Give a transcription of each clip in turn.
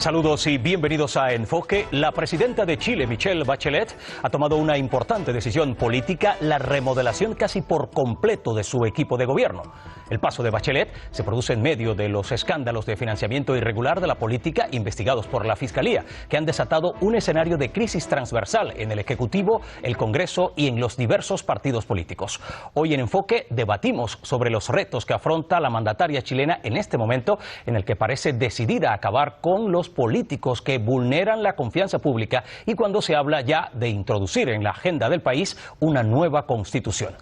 Saludos y bienvenidos a Enfoque. La presidenta de Chile, Michelle Bachelet, ha tomado una importante decisión política, la remodelación casi por completo de su equipo de gobierno. El paso de Bachelet se produce en medio de los escándalos de financiamiento irregular de la política investigados por la Fiscalía, que han desatado un escenario de crisis transversal en el Ejecutivo, el Congreso y en los diversos partidos políticos. Hoy en Enfoque debatimos sobre los retos que afronta la mandataria chilena en este momento en el que parece decidida a acabar con los políticos que vulneran la confianza pública y cuando se habla ya de introducir en la agenda del país una nueva constitución.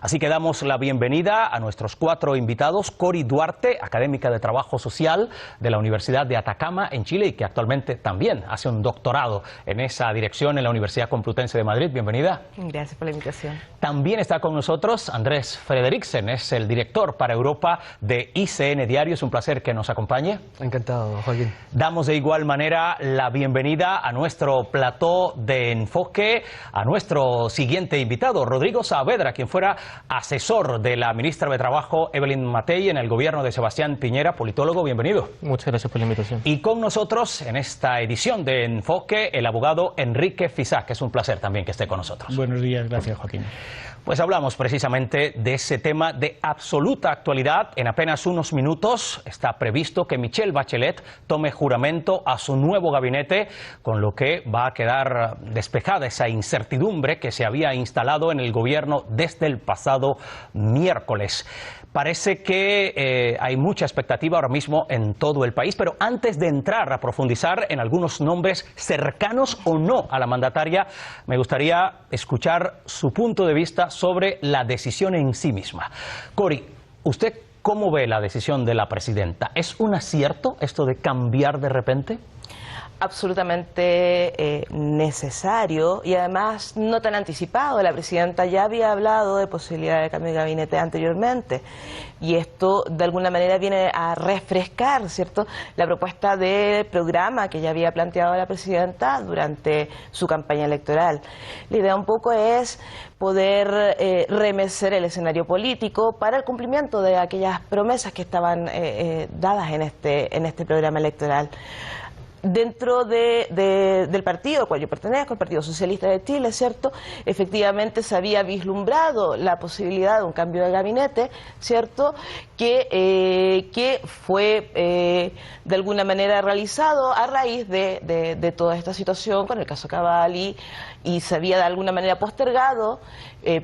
Así que damos la bienvenida a nuestros 4 invitados. Cori Duarte, académica de Trabajo Social de la Universidad de Atacama en Chile y que actualmente también hace un doctorado en esa dirección en la Universidad Complutense de Madrid. Bienvenida. Gracias por la invitación. También está con nosotros Andrés Frederiksen, es el director para Europa de ICN Diario. Es un placer que nos acompañe. Encantado, Joaquín. Damos de igual manera la bienvenida a nuestro plató de Enfoque, a nuestro siguiente invitado, Rodrigo Saavedra, quien fuera asesor de la ministra de Trabajo, Evelyn Matei, en el gobierno de Sebastián Piñera, politólogo. Bienvenido. Muchas gracias por la invitación. Y con nosotros en esta edición de Enfoque, el abogado Enrique Fisac. Es un placer también que esté con nosotros. Buenos días, gracias, Joaquín. Pues hablamos precisamente de ese tema de absoluta actualidad. En apenas unos minutos está previsto que Michelle Bachelet tome juramento a su nuevo gabinete, con lo que va a quedar despejada esa incertidumbre que se había instalado en el gobierno desde el pasado miércoles. Parece que hay mucha expectativa ahora mismo en todo el país, pero antes de entrar a profundizar en algunos nombres cercanos o no a la mandataria, me gustaría escuchar su punto de vista sobre la decisión en sí misma. Cori, ¿usted cómo ve la decisión de la presidenta? ¿Es un acierto esto de cambiar de repente? Absolutamente necesario y además no tan anticipado. La presidenta ya había hablado de posibilidad de cambio de gabinete anteriormente y esto de alguna manera viene a refrescar, ¿cierto?, la propuesta de programa que ya había planteado la presidenta durante su campaña electoral. La idea un poco es poder remecer el escenario político para el cumplimiento de aquellas promesas que estaban dadas en este programa electoral. Dentro del partido al cual yo pertenezco, el Partido Socialista de Chile, ¿cierto?, efectivamente se había vislumbrado la posibilidad de un cambio de gabinete, ¿cierto?, que fue de alguna manera realizado a raíz de toda esta situación con el caso Cavalli y se había de alguna manera postergado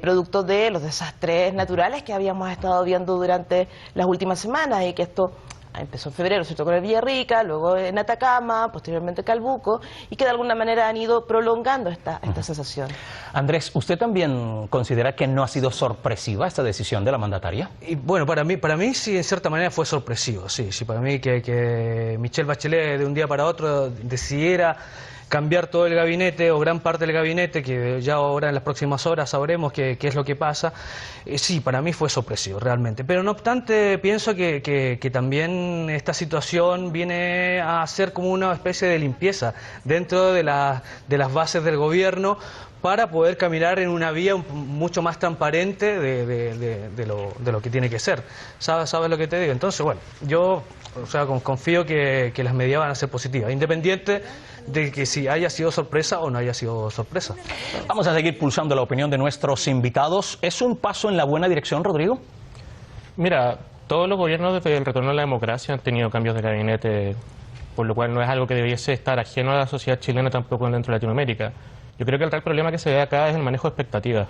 producto de los desastres naturales que habíamos estado viendo durante las últimas semanas y que esto empezó en febrero, ¿cierto?, con el Villarrica, luego en Atacama, posteriormente Calbuco, y que de alguna manera han ido prolongando esta sensación. Andrés, ¿usted también considera que no ha sido sorpresiva esta decisión de la mandataria? Y bueno, para mí sí, en cierta manera fue sorpresivo, sí, para mí que Michelle Bachelet de un día para otro decidiera cambiar todo el gabinete o gran parte del gabinete, que ya ahora en las próximas horas sabremos qué es lo que pasa. Sí, para mí fue sorpresivo realmente, pero no obstante pienso que también esta situación viene a ser como una especie de limpieza dentro de las bases del gobierno para poder caminar en una vía mucho más transparente de lo que tiene que ser. ¿Sabes lo que te digo? Entonces, bueno, yo confío que las medidas van a ser positivas, independiente de que si haya sido sorpresa o no haya sido sorpresa. Vamos a seguir pulsando la opinión de nuestros invitados. ¿Es un paso en la buena dirección, Rodrigo? Mira, todos los gobiernos desde el retorno a la democracia han tenido cambios de gabinete, por lo cual no es algo que debiese estar ajeno a la sociedad chilena tampoco dentro de Latinoamérica. Yo creo que el real problema que se ve acá es el manejo de expectativas.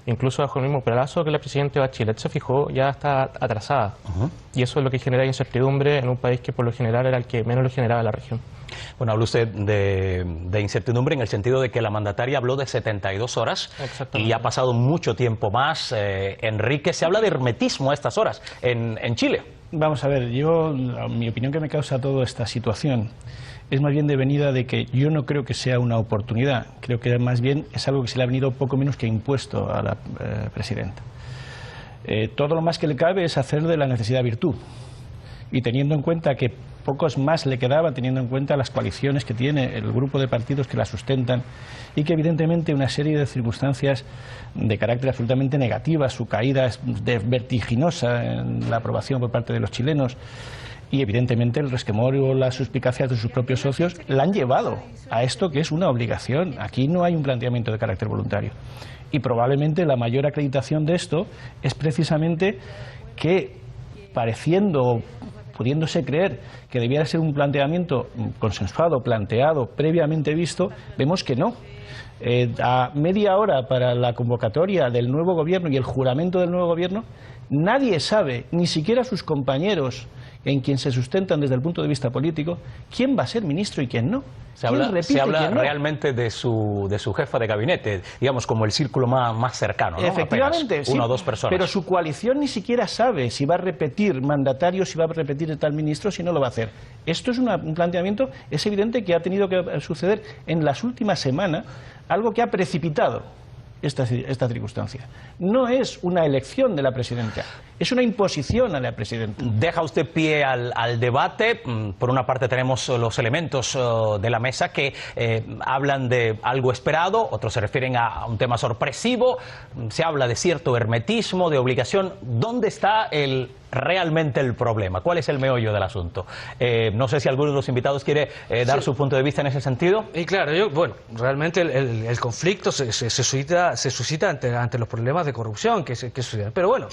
Incluso bajo el mismo plazo que la presidenta Bachelet se fijó, ya está atrasada. Y eso es lo que genera incertidumbre en un país que por lo general era el que menos lo generaba la región. Bueno, habla usted de incertidumbre en el sentido de que la mandataria habló de 72 horas y ha pasado mucho tiempo más. Enrique, se habla de hermetismo a estas horas en Chile. Vamos a ver, mi opinión que me causa toda esta situación es más bien devenida de que yo no creo que sea una oportunidad, creo que más bien es algo que se le ha venido poco menos que impuesto a la presidenta. Todo lo más que le cabe es hacer de la necesidad virtud y teniendo en cuenta que pocos más le quedaban, teniendo en cuenta las coaliciones que tiene el grupo de partidos que la sustentan y que evidentemente una serie de circunstancias de carácter absolutamente negativa, su caída es vertiginosa en la aprobación por parte de los chilenos, y evidentemente el resquemor o las suspicacias de sus propios socios la han llevado a esto que es una obligación. Aquí no hay un planteamiento de carácter voluntario. Y probablemente la mayor acreditación de esto es precisamente que, pareciendo, pudiéndose creer que debiera ser un planteamiento consensuado, planteado, previamente visto, vemos que no. A media hora para la convocatoria del nuevo gobierno y el juramento del nuevo gobierno, nadie sabe, ni siquiera sus compañeros en quien se sustentan desde el punto de vista político, quién va a ser ministro y quién no. Se habla realmente de su jefa de gabinete, digamos como el círculo más cercano, ¿no? Efectivamente, apenas una o dos personas. Pero su coalición ni siquiera sabe si va a repetir mandatario, si va a repetir tal ministro, si no lo va a hacer. Esto es un planteamiento, es evidente que ha tenido que suceder en las últimas semanas, algo que ha precipitado esta circunstancia. No es una elección de la presidenta, es una imposición a la presidenta. Deja usted pie al debate. Por una parte tenemos los elementos de la mesa que hablan de algo esperado, otros se refieren a un tema sorpresivo, se habla de cierto hermetismo, de obligación. ¿Dónde está realmente el problema? ¿Cuál es el meollo del asunto? No sé si alguno de los invitados quiere dar su punto de vista en ese sentido. Y claro, realmente el conflicto se suscita ante los problemas de corrupción que suceden. Pero bueno,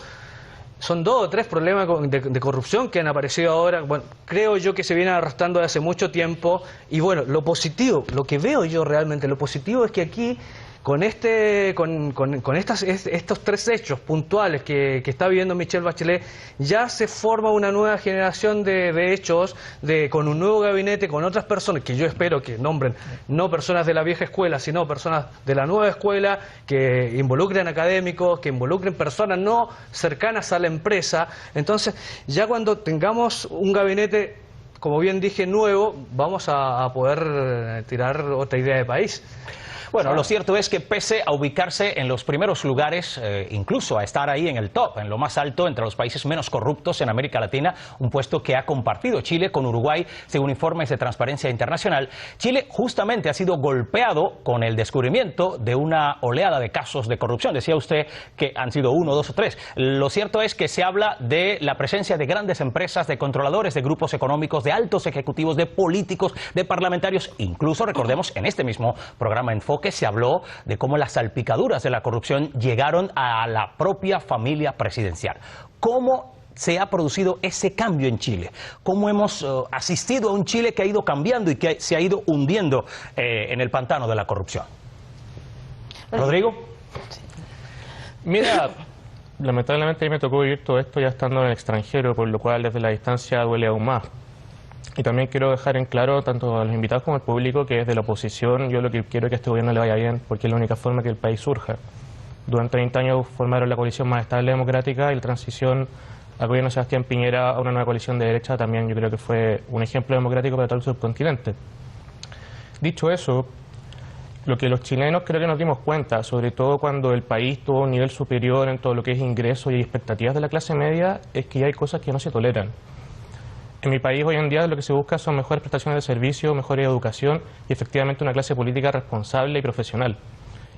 son 2 o 3 problemas de corrupción que han aparecido ahora. Bueno, creo yo que se vienen arrastrando desde hace mucho tiempo. Y bueno, lo positivo, lo que veo yo realmente, lo positivo es que aquí, con estos 3 hechos puntuales que está viviendo Michelle Bachelet, ya se forma una nueva generación de hechos, con un nuevo gabinete, con otras personas que yo espero que nombren no personas de la vieja escuela, sino personas de la nueva escuela, que involucren académicos, que involucren personas no cercanas a la empresa. Entonces, ya cuando tengamos un gabinete, como bien dije, nuevo, vamos a poder tirar otra idea de país. Bueno, lo cierto es que pese a ubicarse en los primeros lugares, incluso a estar ahí en el top, en lo más alto, entre los países menos corruptos en América Latina, un puesto que ha compartido Chile con Uruguay, según informes de Transparencia Internacional, Chile justamente ha sido golpeado con el descubrimiento de una oleada de casos de corrupción. Decía usted que han sido 1, 2 o 3. Lo cierto es que se habla de la presencia de grandes empresas, de controladores de grupos económicos, de altos ejecutivos, de políticos, de parlamentarios. Incluso, recordemos, en este mismo programa Enfoque, que se habló de cómo las salpicaduras de la corrupción llegaron a la propia familia presidencial. ¿Cómo se ha producido ese cambio en Chile? ¿Cómo hemos asistido a un Chile que ha ido cambiando y que se ha ido hundiendo en el pantano de la corrupción? ¿Rodrigo? Mira, lamentablemente a mí me tocó vivir todo esto ya estando en el extranjero, por lo cual desde la distancia duele aún más. Y también quiero dejar en claro, tanto a los invitados como al público, que desde la oposición yo lo que quiero es que a este gobierno le vaya bien, porque es la única forma que el país surja. Durante 30 años formaron la coalición más estable democrática y la transición al gobierno de Sebastián Piñera a una nueva coalición de derecha también yo creo que fue un ejemplo democrático para todo el subcontinente. Dicho eso, lo que los chilenos creo que nos dimos cuenta, sobre todo cuando el país tuvo un nivel superior en todo lo que es ingresos y expectativas de la clase media, es que ya hay cosas que no se toleran. En mi país hoy en día lo que se busca son mejores prestaciones de servicio, mejor educación y efectivamente una clase política responsable y profesional.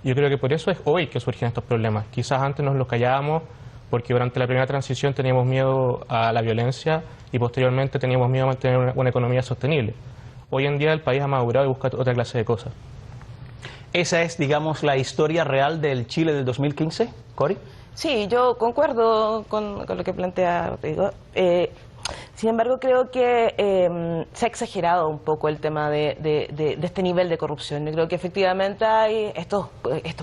Yo creo que por eso es hoy que surgen estos problemas. Quizás antes nos los callábamos porque durante la primera transición teníamos miedo a la violencia y posteriormente teníamos miedo a mantener una economía sostenible. Hoy en día el país ha madurado y busca otra clase de cosas. ¿Esa es, digamos, la historia real del Chile del 2015, Cori? Sí, yo concuerdo con lo que plantea Rodrigo. Sin embargo, creo que se ha exagerado un poco el tema de este nivel de corrupción. Yo creo que efectivamente hay estos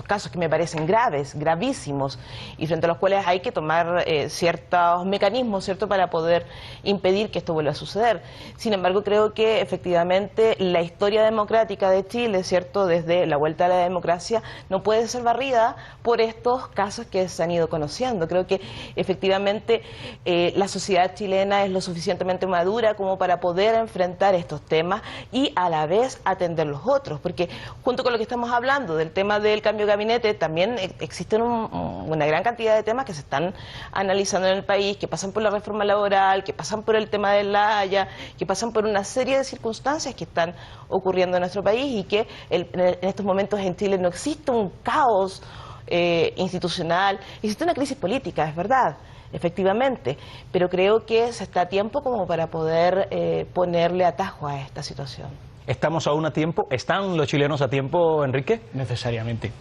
casos que me parecen graves, gravísimos, y frente a los cuales hay que tomar ciertos mecanismos, ¿cierto?, para poder impedir que esto vuelva a suceder. Sin embargo, creo que efectivamente la historia democrática de Chile, ¿cierto?, desde la vuelta a la democracia, no puede ser barrida por estos casos que se han ido conociendo. Creo que efectivamente la sociedad chilena es lo suficientemente madura como para poder enfrentar estos temas y a la vez atender los otros, porque junto con lo que estamos hablando del tema del cambio de gabinete, también existen una gran cantidad de temas que se están analizando en el país, que pasan por la reforma laboral, que pasan por el tema de la Haya, que pasan por una serie de circunstancias que están ocurriendo en nuestro país y que en estos momentos en Chile no existe un caos institucional. Existe una crisis política, es verdad, efectivamente, pero creo que se está a tiempo como para poder ponerle atajo a esta situación. ¿Estamos aún a tiempo? ¿Están los chilenos a tiempo, Enrique? Necesariamente.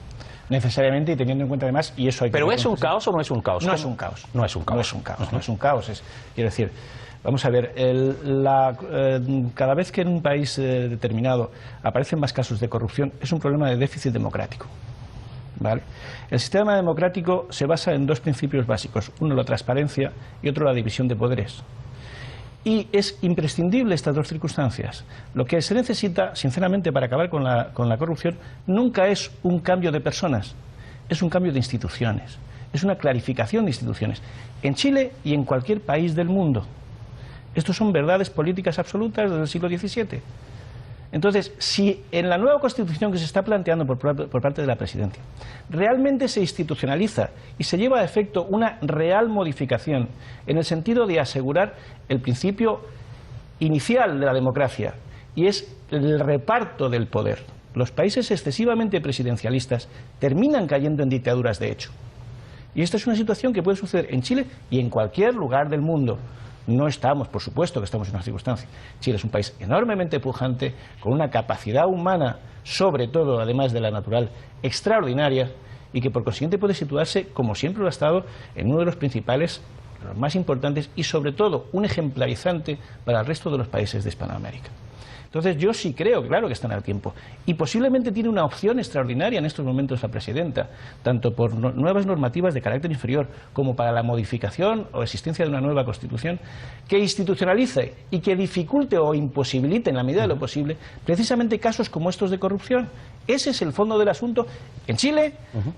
Necesariamente, y teniendo en cuenta además, y eso hay que... ¿Pero es un caos o no es un caos? No es un caos. No es un caos. No es un caos, no es un caos. Quiero decir, vamos a ver, cada vez que en un país determinado aparecen más casos de corrupción, es un problema de déficit democrático. ¿Vale? El sistema democrático se basa en dos principios básicos, uno la transparencia y otro la división de poderes. Y es imprescindible estas dos circunstancias. Lo que se necesita, sinceramente, para acabar con la corrupción, nunca es un cambio de personas, es un cambio de instituciones, es una clarificación de instituciones, en Chile y en cualquier país del mundo. Estos son verdades políticas absolutas desde el siglo XVII. Entonces, si en la nueva Constitución que se está planteando por parte de la Presidencia realmente se institucionaliza y se lleva a efecto una real modificación en el sentido de asegurar el principio inicial de la democracia, y es el reparto del poder, los países excesivamente presidencialistas terminan cayendo en dictaduras de hecho. Y esta es una situación que puede suceder en Chile y en cualquier lugar del mundo. No estamos, por supuesto que estamos en una circunstancia. Chile es un país enormemente pujante, con una capacidad humana, sobre todo, además de la natural, extraordinaria, y que por consiguiente puede situarse, como siempre lo ha estado, en uno de los principales, los más importantes, y sobre todo un ejemplarizante para el resto de los países de Hispanoamérica. Entonces yo sí creo, claro que están al tiempo, y posiblemente tiene una opción extraordinaria en estos momentos la Presidenta, tanto por nuevas normativas de carácter inferior como para la modificación o existencia de una nueva Constitución, que institucionalice y que dificulte o imposibilite en la medida de lo posible precisamente casos como estos de corrupción. Ese es el fondo del asunto en Chile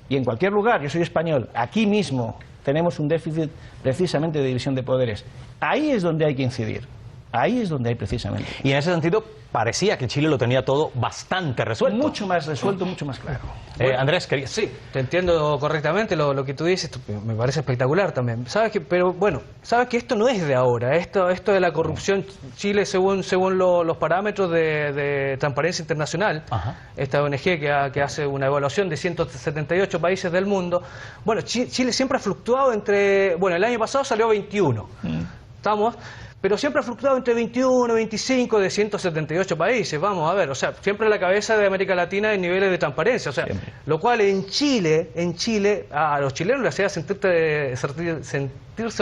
y en cualquier lugar. Yo soy español, aquí mismo tenemos un déficit precisamente de división de poderes. Ahí es donde hay que incidir. Ahí es donde hay precisamente. Y en ese sentido parecía que Chile lo tenía todo bastante resuelto. Mucho más resuelto, mucho más claro. Bueno, Andrés, querías... Sí, te entiendo correctamente lo que tú dices, me parece espectacular también. Sabes que, pero bueno, sabes que esto no es de ahora, esto de la corrupción, Chile según los parámetros de Transparencia Internacional, esta ONG que hace una evaluación de 178 países del mundo, bueno, Chile siempre ha fluctuado entre, bueno, el año pasado salió 21, estamos... Pero siempre ha fluctuado entre 21, 25 de 178 países, vamos a ver, o sea, siempre a la cabeza de América Latina en niveles de transparencia, o sea, lo cual en Chile, a los chilenos les hacía sentirse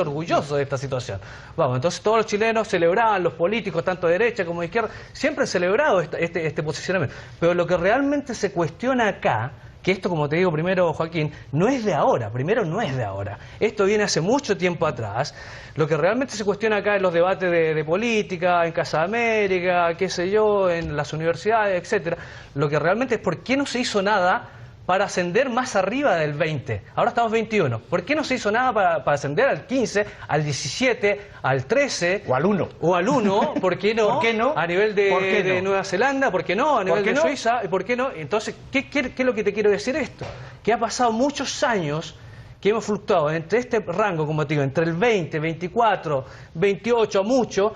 orgullosos de esta situación. Vamos, entonces todos los chilenos celebraban, los políticos, tanto de derecha como de izquierda, siempre han celebrado este posicionamiento. Pero lo que realmente se cuestiona acá, que esto, como te digo primero, Joaquín, no es de ahora, primero no es de ahora. Esto viene hace mucho tiempo atrás. Lo que realmente se cuestiona acá en los debates de política, en Casa de América, qué sé yo, en las universidades, etcétera, lo que realmente es por qué no se hizo nada para ascender más arriba del 20. Ahora estamos 21. ¿Por qué no se hizo nada para ascender al 15, al 17, al 13? O al 1. O al 1, ¿por qué no? ¿Por qué no? A nivel de Nueva Zelanda, ¿por qué no? A nivel de Suiza, ¿por qué no? Entonces, ¿qué es lo que te quiero decir esto? Que ha pasado muchos años que hemos fluctuado entre este rango, como te digo, entre el 20, 24, 28 a mucho,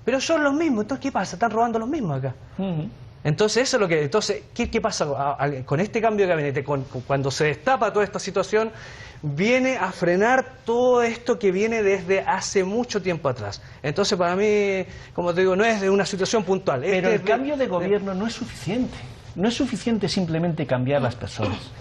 pero son los mismos. Entonces, ¿qué pasa? Están robando los mismos acá. Entonces, eso es lo que. Entonces, ¿qué pasa con este cambio de gabinete? Cuando se destapa toda esta situación, viene a frenar todo esto que viene desde hace mucho tiempo atrás. Entonces, para mí, como te digo, no es de una situación puntual. Pero el cambio de gobierno no es suficiente. No es suficiente simplemente cambiar las personas.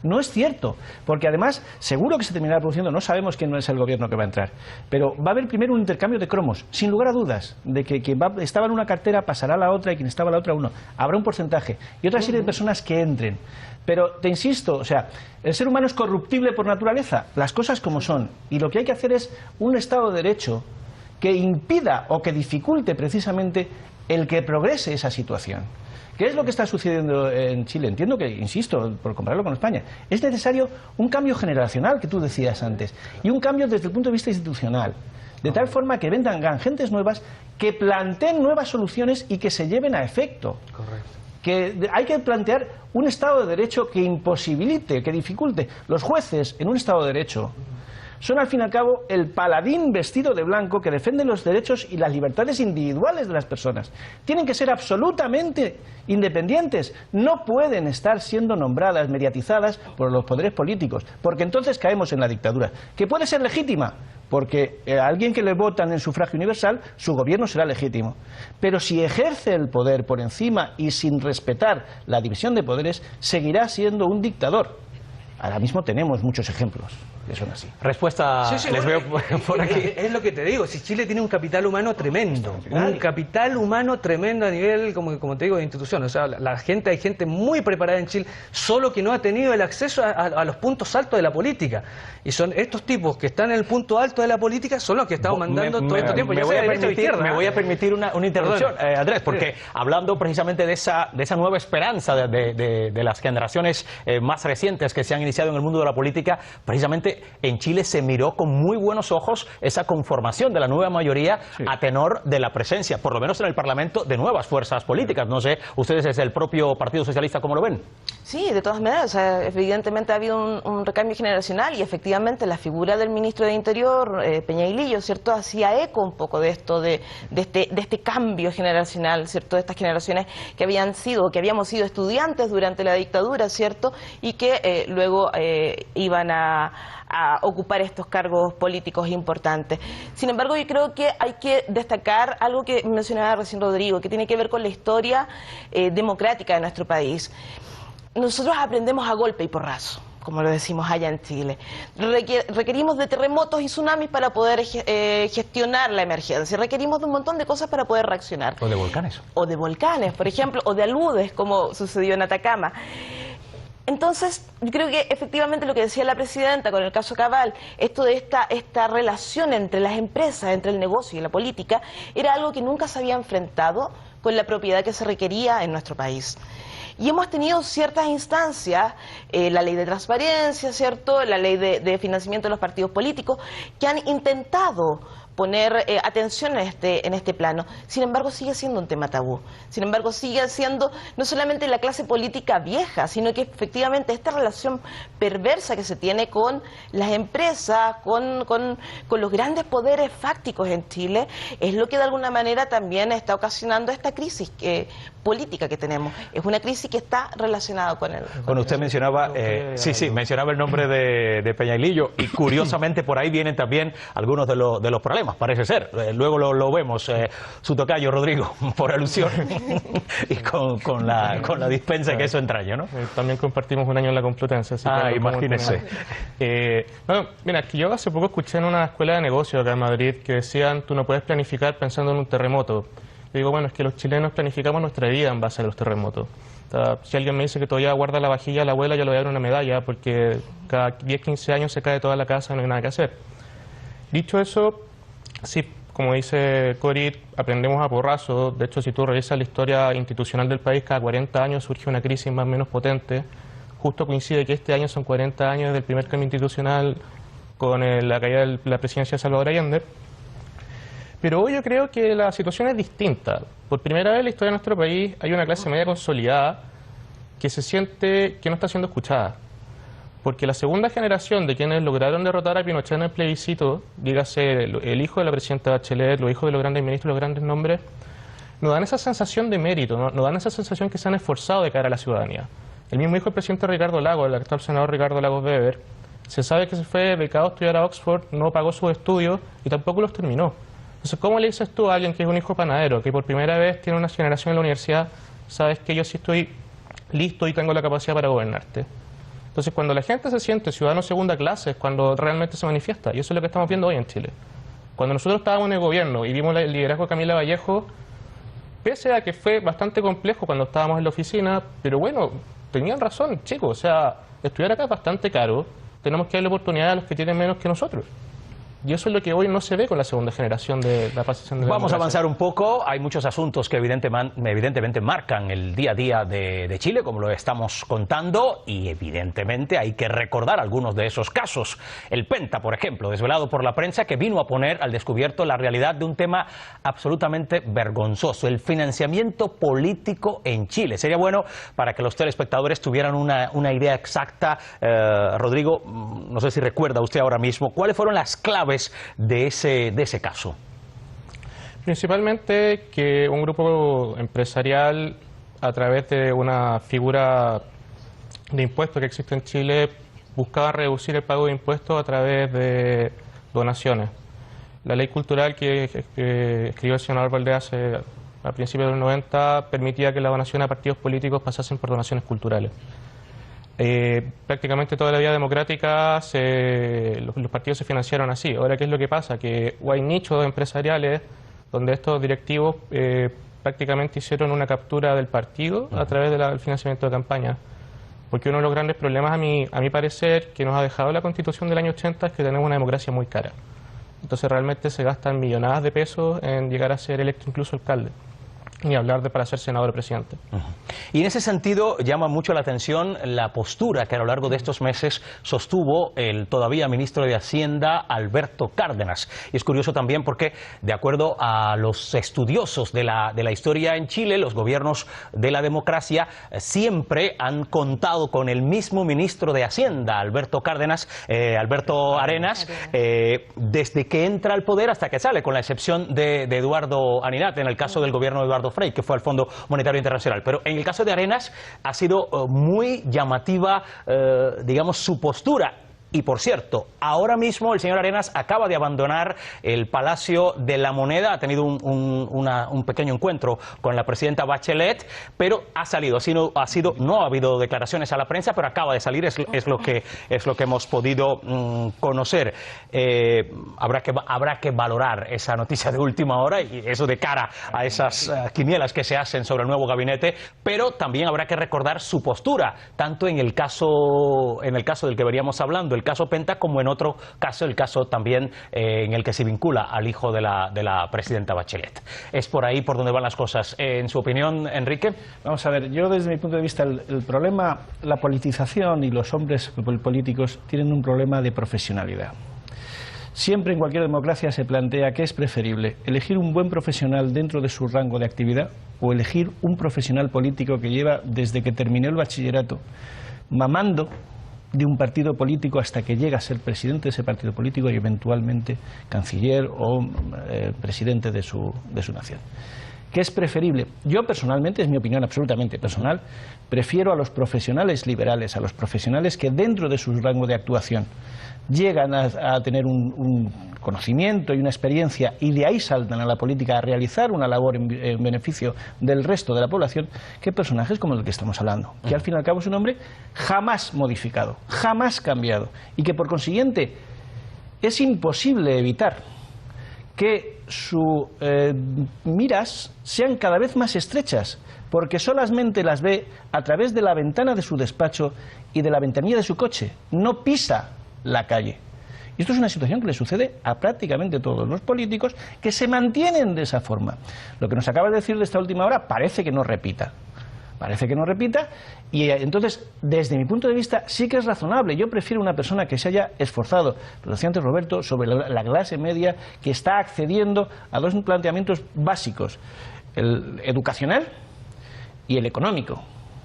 No es cierto, porque además seguro que se terminará produciendo, no sabemos quién no es el gobierno que va a entrar, pero va a haber primero un intercambio de cromos, sin lugar a dudas, de que quien estaba en una cartera pasará a la otra y quien estaba en la otra uno. Habrá un porcentaje y otra serie de personas que entren. Pero te insisto, o sea, el ser humano es corruptible por naturaleza, las cosas como son, y lo que hay que hacer es un Estado de Derecho que impida o que dificulte precisamente el que progrese esa situación. ¿Qué es lo que está sucediendo en Chile? Entiendo que, insisto, por compararlo con España, es necesario un cambio generacional, que tú decías antes, y un cambio desde el punto de vista institucional, de tal forma que vengan gentes nuevas que planteen nuevas soluciones y que se lleven a efecto. Correcto. Que hay que plantear un Estado de Derecho que imposibilite, que dificulte. Los jueces en un Estado de Derecho son al fin y al cabo el paladín vestido de blanco que defiende los derechos y las libertades individuales de las personas. Tienen que ser absolutamente independientes, no pueden estar siendo nombradas, mediatizadas por los poderes políticos, porque entonces caemos en la dictadura, que puede ser legítima, porque a alguien que le votan en sufragio universal, su gobierno será legítimo. Pero si ejerce el poder por encima y sin respetar la división de poderes, seguirá siendo un dictador. Ahora mismo tenemos muchos ejemplos que son así. Respuesta, Sí, les bueno, veo por aquí. Es lo que te digo, si Chile tiene un capital humano tremendo, un capital humano tremendo a nivel, como te digo, de instituciones. O sea, hay gente muy preparada en Chile, solo que no ha tenido el acceso a los puntos altos de la política. Y son estos tipos que están en el punto alto de la política, son los que están mandando todo este tiempo. Me voy a permitir una interrupción, Andrés, porque hablando precisamente de esa nueva esperanza de las generaciones más recientes que se han iniciado en el mundo de la política, precisamente en Chile se miró con muy buenos ojos esa conformación de la nueva mayoría a tenor de la presencia, por lo menos en el Parlamento, de nuevas fuerzas políticas. No sé, ustedes desde el propio Partido Socialista, ¿cómo lo ven? Sí, de todas maneras, o sea, evidentemente ha habido un recambio generacional y efectivamente la figura del ministro de Interior, Peñailillo, ¿cierto?, hacía eco un poco de esto, de este cambio generacional, ¿cierto?, de estas generaciones que habíamos sido estudiantes durante la dictadura, ¿cierto?, y que luego iban a ocupar estos cargos políticos importantes. Sin embargo, yo creo que hay que destacar algo que mencionaba recién Rodrigo, que tiene que ver con la historia democrática de nuestro país. Nosotros aprendemos a golpe y porrazo, como lo decimos allá en Chile. Requerimos de terremotos y tsunamis para poder gestionar la emergencia. Requerimos de un montón de cosas para poder reaccionar. O de volcanes. O de volcanes, por ejemplo, o de aludes, como sucedió en Atacama. Entonces, yo creo que efectivamente lo que decía la presidenta con el caso Cabal, esto de esta relación entre las empresas, entre el negocio y la política, era algo que nunca se había enfrentado con la propiedad que se requería en nuestro país. Y hemos tenido ciertas instancias, la ley de transparencia, ¿cierto?, la ley de financiamiento de los partidos políticos, que han intentado poner atención en este plano. Sin embargo, sigue siendo un tema tabú. Sin embargo, sigue siendo no solamente la clase política vieja, sino que efectivamente esta relación perversa que se tiene con las empresas, con los grandes poderes fácticos en Chile, es lo que de alguna manera también está ocasionando esta crisis política que tenemos. Es una crisis que está relacionada con el... Bueno, usted mencionaba, mencionaba el nombre de Peñailillo y curiosamente por ahí vienen también algunos de los problemas. Parece ser, luego lo vemos, su tocayo Rodrigo, por alusión, y con la dispensa que eso entraña, ¿no? También compartimos un año en la Complutense. Así imagínese. Bueno, mira, que yo hace poco escuché en una escuela de negocios acá en Madrid que decían, tú no puedes planificar pensando en un terremoto. Yo digo, bueno, es que los chilenos planificamos nuestra vida en base a los terremotos. O sea, si alguien me dice que todavía guarda la vajilla de la abuela, yo le voy a dar una medalla, porque cada 10, 15 años se cae toda la casa y no hay nada que hacer. Dicho eso, sí, como dice Cori, aprendemos a porrazo. De hecho, si tú revisas la historia institucional del país, cada 40 años surge una crisis más o menos potente. Justo coincide que este año son 40 años del primer cambio institucional con la caída de la presidencia de Salvador Allende. Pero hoy yo creo que la situación es distinta. Por primera vez en la historia de nuestro país hay una clase media consolidada que se siente que no está siendo escuchada. Porque la segunda generación de quienes lograron derrotar a Pinochet en el plebiscito, dígase el hijo de la presidenta Bachelet, los hijos de los grandes ministros, los grandes nombres, no dan esa sensación de mérito, no dan esa sensación que se han esforzado de cara a la ciudadanía. El mismo hijo del presidente Ricardo Lagos, el actual senador Ricardo Lagos Weber, se sabe que se fue becado a estudiar a Oxford, no pagó sus estudios y tampoco los terminó. Entonces, ¿cómo le dices tú a alguien que es un hijo panadero, que por primera vez tiene una generación en la universidad, sabes que yo sí estoy listo y tengo la capacidad para gobernarte? Entonces, cuando la gente se siente ciudadano segunda clase, es cuando realmente se manifiesta. Y eso es lo que estamos viendo hoy en Chile. Cuando nosotros estábamos en el gobierno y vimos el liderazgo de Camila Vallejo, pese a que fue bastante complejo cuando estábamos en la oficina, pero bueno, tenían razón, chicos. O sea, estudiar acá es bastante caro. Tenemos que darle oportunidad a los que tienen menos que nosotros. Y eso es lo que hoy no se ve con la segunda generación de la pasación de la Vamos a democracia. avanzar un poco. Hay muchos asuntos que evidentemente marcan el día a día de Chile, como lo estamos contando, y evidentemente hay que recordar algunos de esos casos. El Penta, por ejemplo, desvelado por la prensa, que vino a poner al descubierto la realidad de un tema absolutamente vergonzoso: el financiamiento político en Chile. Sería bueno para que los telespectadores tuvieran una idea exacta. Rodrigo, no sé si recuerda usted ahora mismo, ¿cuáles fueron las claves de ese caso? Principalmente que un grupo empresarial, a través de una figura de impuestos que existe en Chile, buscaba reducir el pago de impuestos a través de donaciones. La ley cultural que escribió el señor Valdés a principios de los 90 permitía que las donaciones a partidos políticos pasasen por donaciones culturales. Prácticamente toda la vida democrática los partidos se financiaron así. Ahora, ¿qué es lo que pasa? Que hay nichos empresariales donde estos directivos prácticamente hicieron una captura del partido a través del financiamiento de campaña. Porque uno de los grandes problemas, a mi parecer, que nos ha dejado la Constitución del año 80 es que tenemos una democracia muy cara. Entonces realmente se gastan millonadas de pesos en llegar a ser electo incluso alcalde, ni hablar de para ser senador o presidente. Y en ese sentido llama mucho la atención la postura que a lo largo de estos meses sostuvo el todavía ministro de Hacienda, Alberto Cárdenas. Y es curioso también porque, de acuerdo a los estudiosos de la historia en Chile, los gobiernos de la democracia siempre han contado con el mismo ministro de Hacienda, Alberto Arenas, desde que entra al poder hasta que sale, con la excepción de Eduardo Aninat, en el caso del gobierno de Eduardo Frei, que fue al Fondo Monetario Internacional. Pero en el caso de Arenas ha sido muy llamativa, digamos, su postura. Y por cierto, ahora mismo el señor Arenas acaba de abandonar el Palacio de la Moneda, ha tenido un pequeño encuentro con la presidenta Bachelet, pero ha salido, no ha habido declaraciones a la prensa, pero acaba de salir, es lo que hemos podido conocer. Habrá que valorar esa noticia de última hora y eso de cara a esas quinielas que se hacen sobre el nuevo gabinete, pero también habrá que recordar su postura, tanto en el caso del que veníamos hablando, el caso Penta, como en otro caso, el caso también en el que se vincula al hijo de la presidenta Bachelet. ¿Es por ahí por donde van las cosas? En su opinión, Enrique. Vamos a ver, yo desde mi punto de vista el problema, la politización y los hombres políticos tienen un problema de profesionalidad. Siempre en cualquier democracia se plantea que es preferible elegir un buen profesional dentro de su rango de actividad o elegir un profesional político que lleva desde que terminó el bachillerato mamando de un partido político hasta que llega a ser presidente de ese partido político y eventualmente canciller o presidente de su nación. ¿Qué es preferible? Yo personalmente, es mi opinión absolutamente personal, prefiero a los profesionales liberales, a los profesionales que dentro de su rango de actuación llegan a tener un conocimiento y una experiencia y de ahí saltan a la política a realizar una labor en beneficio del resto de la población, que personajes como el que estamos hablando, que al fin y al cabo es un hombre jamás modificado, jamás cambiado, y que por consiguiente es imposible evitar que sus miras sean cada vez más estrechas, porque solamente las ve a través de la ventana de su despacho y de la ventanilla de su coche, no pisa la calle. Y esto es una situación que le sucede a prácticamente todos los políticos, que se mantienen de esa forma. Lo que nos acaba de decir de esta última hora parece que no repita. Y entonces, desde mi punto de vista, sí que es razonable. Yo prefiero una persona que se haya esforzado, lo decía antes Roberto, sobre la clase media, que está accediendo a dos planteamientos básicos: el educacional y el económico,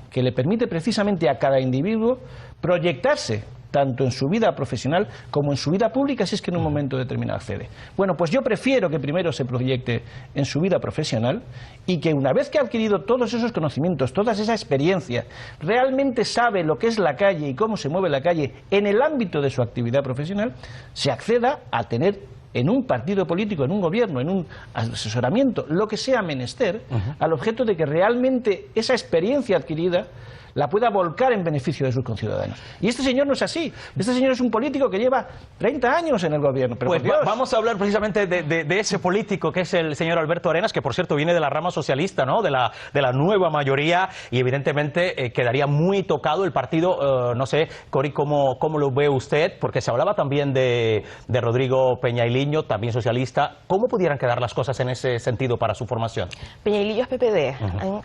que le permite precisamente a cada individuo proyectarse tanto en su vida profesional como en su vida pública, si es que en un momento determinado accede. Bueno, pues yo prefiero que primero se proyecte en su vida profesional y que una vez que ha adquirido todos esos conocimientos, toda esa experiencia, realmente sabe lo que es la calle y cómo se mueve la calle en el ámbito de su actividad profesional, se acceda a tener en un partido político, en un gobierno, en un asesoramiento, lo que sea menester, al objeto de que realmente esa experiencia adquirida la pueda volcar en beneficio de sus conciudadanos. Y este señor no es así. Este señor es un político que lleva 30 años en el gobierno. Pero pues vamos a hablar precisamente de ese político que es el señor Alberto Arenas, que por cierto viene de la rama socialista, ¿no? De la nueva mayoría, y evidentemente quedaría muy tocado el partido. No sé, Cori, ¿cómo lo ve usted? Porque se hablaba también de Rodrigo Peñailiño, también socialista. ¿Cómo pudieran quedar las cosas en ese sentido para su formación? Peñailiño es PPD,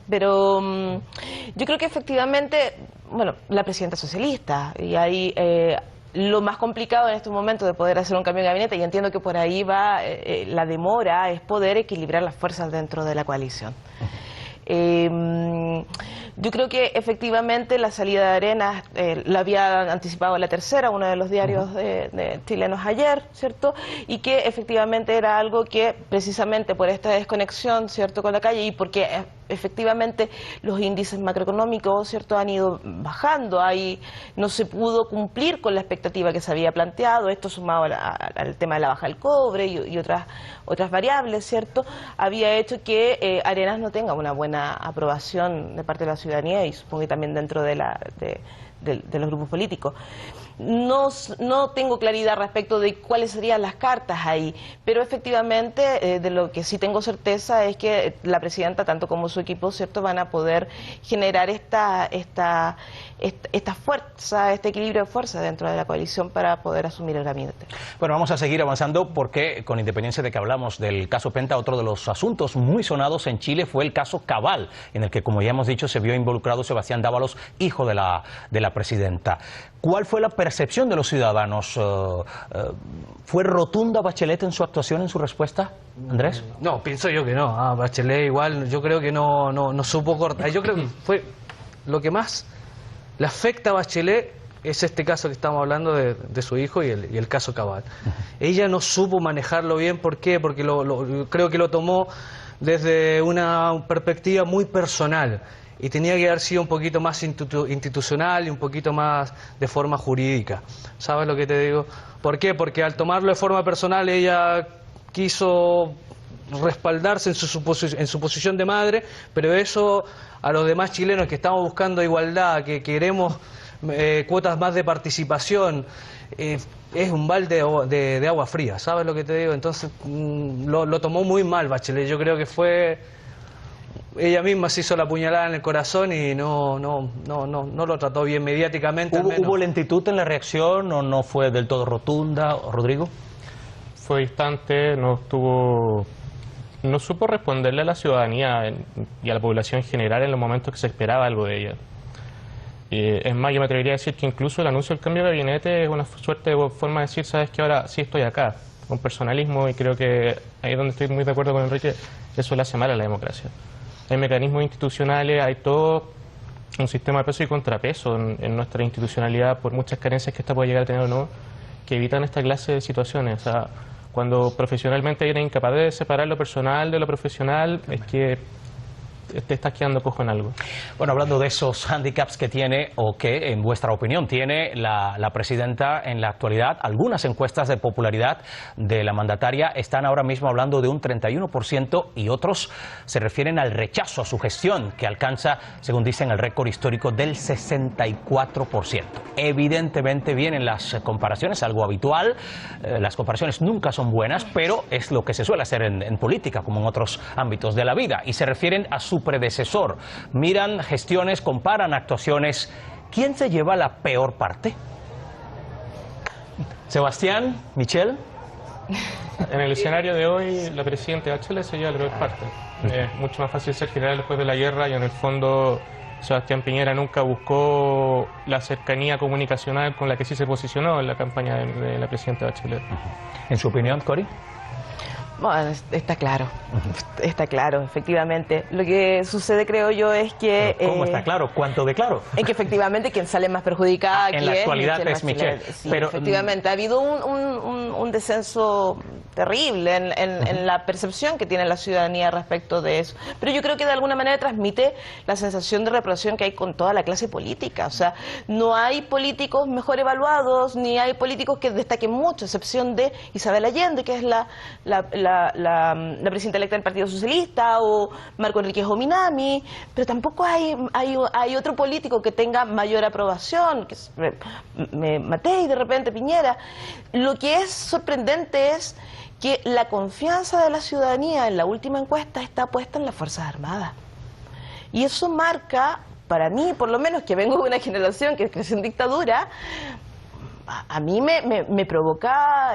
pero yo creo que efectivamente, bueno, la presidenta socialista, y ahí lo más complicado en estos momentos de poder hacer un cambio de gabinete, y entiendo que por ahí va la demora, es poder equilibrar las fuerzas dentro de la coalición. Yo creo que efectivamente la salida de Arenas la había anticipado La Tercera, uno de los diarios de chilenos ayer, ¿cierto? Y que efectivamente era algo que precisamente por esta desconexión, ¿cierto?, con la calle, y porque efectivamente los índices macroeconómicos, ¿cierto?, han ido bajando, ahí no se pudo cumplir con la expectativa que se había planteado, esto sumado al tema de la baja del cobre y otras variables, ¿cierto?, había hecho que Arenas no tenga una buena aprobación de parte de la ciudadanía, y supongo que también dentro de los grupos políticos. No tengo claridad respecto de cuáles serían las cartas ahí, pero efectivamente de lo que sí tengo certeza es que la presidenta, tanto como su equipo, ¿cierto?, van a poder generar esta fuerza, este equilibrio de fuerza dentro de la coalición para poder asumir el gabinete. Bueno, vamos a seguir avanzando porque, con independencia de que hablamos del caso Penta, otro de los asuntos muy sonados en Chile fue el caso Cabal, en el que, como ya hemos dicho, se vio involucrado Sebastián Dávalos, hijo de la presidenta. ¿Cuál fue la percepción de los ciudadanos? ¿Fue rotunda Bachelet en su actuación, en su respuesta, Andrés? No, pienso yo que no. Bachelet igual, yo creo que no supo cortar. Yo creo que fue lo que más le afecta a Bachelet es este caso que estamos hablando de su hijo y el caso Cabal. Ella no supo manejarlo bien. ¿Por qué? Porque creo que lo tomó desde una perspectiva muy personal, y tenía que haber sido un poquito más institucional y un poquito más de forma jurídica. ¿Sabes lo que te digo? ¿Por qué? Porque al tomarlo de forma personal ella quiso respaldarse en su posición de madre, pero eso a los demás chilenos que estamos buscando igualdad, que queremos cuotas más de participación, es un balde de agua fría. ¿Sabes lo que te digo? Entonces lo tomó muy mal Bachelet. Yo creo que fue... Ella misma se hizo la puñalada en el corazón y no lo trató bien mediáticamente. ¿Hubo lentitud en la reacción o no fue del todo rotunda, Rodrigo? Fue distante, no supo responderle a la ciudadanía y a la población en general en los momentos que se esperaba algo de ella. Es más, yo me atrevería a decir que incluso el anuncio del cambio de gabinete es una suerte de forma de decir, sabes que ahora sí estoy acá, con personalismo, y creo que ahí es donde estoy muy de acuerdo con Enrique, eso le hace mal a la democracia. Hay mecanismos institucionales, hay todo un sistema de peso y contrapeso en nuestra institucionalidad, por muchas carencias que esta puede llegar a tener o no, que evitan esta clase de situaciones. O sea, cuando profesionalmente eres incapaz de separar lo personal de lo profesional, es que te estás quedando cojo en algo. Bueno, hablando de esos hándicaps que tiene, o que en vuestra opinión tiene la presidenta en la actualidad, algunas encuestas de popularidad de la mandataria están ahora mismo hablando de un 31%, y otros se refieren al rechazo a su gestión, que alcanza, según dicen, el récord histórico del 64%. Evidentemente vienen las comparaciones, algo habitual. Las comparaciones nunca son buenas, pero es lo que se suele hacer en política, como en otros ámbitos de la vida, y se refieren a su predecesor. Miran gestiones, comparan actuaciones. ¿Quién se lleva la peor parte? ¿Sebastián? ¿Michelle? En el escenario de hoy, la presidenta Bachelet se lleva la peor parte. Es mucho más fácil ser general después de la guerra, y en el fondo Sebastián Piñera nunca buscó la cercanía comunicacional con la que sí se posicionó en la campaña de la presidenta Bachelet. ¿En su opinión, Cori? Bueno, está claro, efectivamente. Lo que sucede, creo yo, es que... ¿Cómo está claro? ¿Cuánto de claro? En que efectivamente quien sale más perjudicada aquí en la actualidad es Michelle. Sí, pero efectivamente, ha habido un descenso terrible en la percepción que tiene la ciudadanía respecto de eso. Pero yo creo que de alguna manera transmite la sensación de reprobación que hay con toda la clase política. O sea, no hay políticos mejor evaluados, ni hay políticos que destaquen mucho, a excepción de Isabel Allende, que es la presidenta electa del Partido Socialista, o Marco Enríquez Ominami, pero tampoco hay otro político que tenga mayor aprobación, que es Matei, de repente Piñera. Lo que es sorprendente es que la confianza de la ciudadanía en la última encuesta está puesta en las Fuerzas Armadas. Y eso marca, para mí, por lo menos, que vengo de una generación que creció en dictadura, a mí me provoca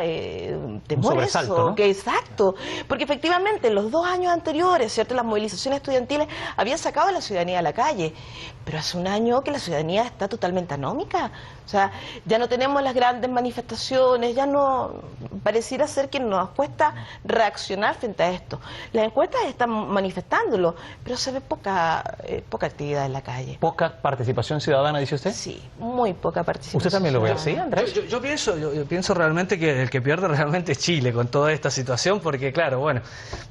temor eso, ¿no? Exacto, porque efectivamente en los 2 años anteriores, ¿cierto?, las movilizaciones estudiantiles habían sacado a la ciudadanía a la calle, pero hace un año que la ciudadanía está totalmente anómica. O sea, ya no tenemos las grandes manifestaciones, ya no, pareciera ser que nos cuesta reaccionar frente a esto. Las encuestas están manifestándolo, pero se ve poca actividad en la calle. ¿Poca participación ciudadana, dice usted? Sí, muy poca participación. ¿Usted también lo ve así, Andrés? Yo pienso realmente que el que pierde realmente es Chile con toda esta situación, porque claro, bueno,